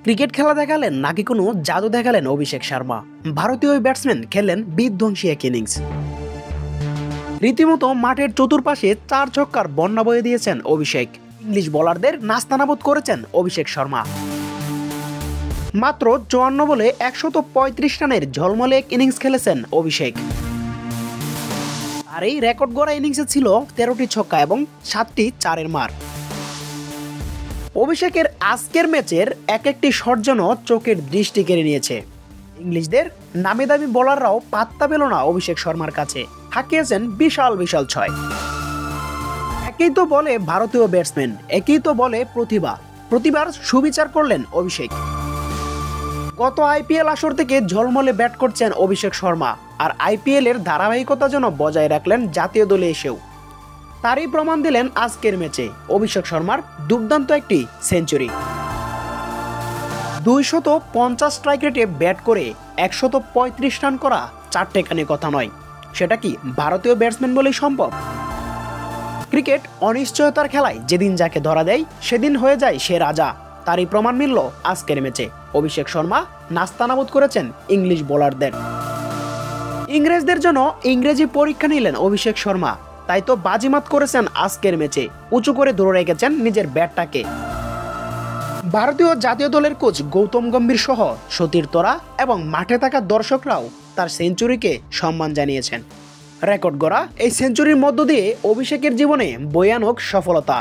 Cricket খেলা দেখালেন নাকি কোনো জাদু দেখালেন অভিষেক শর্মা। ভারতীয় ওই ব্যাটসম্যান খেললেন বিধ্বংসী এক ইনিংস। রীতিমতো মাঠের চতুর্পাশে 4 ছক্কার বন্যা বয়ে দিয়েছেন অভিষেক। ইংলিশ বোলারদের নাস্তানাবুদ করেছেন অভিষেক শর্মা। মাত্র 54 বলে 135 রানের ঝলমলে এক ইনিংস খেলেছেন অভিষেক। আর এই রেকর্ড গড়া ইনিংসে ছিল 13টি ছক্কা এবং 7টি চারের মার। অভিষেকের আজকের ম্যাচের এক একটি শট যেন চোখের দৃষ্টি কেড়ে নিয়েছে। ইংলিশদের নামি দামি বোলাররাও পাত্তা পেল না অভিষেক শর্মার কাছে। হাঁকিয়েছেন বিশাল বিশাল ছয়। একেই তো বলে ভারতীয় ব্যাটসম্যান, একেই তো বলে প্রতিবার সুবিচার করলেন অভিষেক। গত আইপিএল আসর থেকে ঝলমলে ব্যাট করছেন অভিষেক শর্মা, আর আইপিএল এর ধারাবাহিকতা যেন বজায় রাখলেন জাতীয় দলে এসেও। তারই প্রমাণ দিলেন আজকের ম্যাচে অভিষেক শর্মার দুর্দান্ত একটি সেঞ্চুরি। 250 স্ট্রাইক রেটে ব্যাট করে 135 রান করা চারটেখানি কথা নয়। সেটা কি ভারতীয় ব্যাটসম্যান বলেই সম্ভব? ক্রিকেট অনিশ্চয়তার খেলায় যেদিন যাকে ধরা দেয় সেদিন হয়ে যায় সে রাজা। তারই প্রমাণ মিলল আজকের ম্যাচে। অভিষেক শর্মা নাস্তানাবুদ করেছেন ইংলিশ বোলারদের। ইংরেজদের জন্য ইংরেজি পরীক্ষা নিলেন অভিষেক শর্মা। তাই তো বাজিমাত করেছেন আজকের ম্যাচে, উঁচু করে ধরে রেখেছেন নিজের ব্যাটটাকে। ভারতীয় জাতীয় দলের কোচ গৌতম গম্ভীর সহ সতীর্থরা এবং মাঠে থাকা দর্শকরাও তার সেঞ্চুরিকে সম্মান জানিয়েছেন। রেকর্ড গড়া এই সেঞ্চুরির মধ্য দিয়ে অভিষেকের জীবনে বয়ে আনুক সফলতা।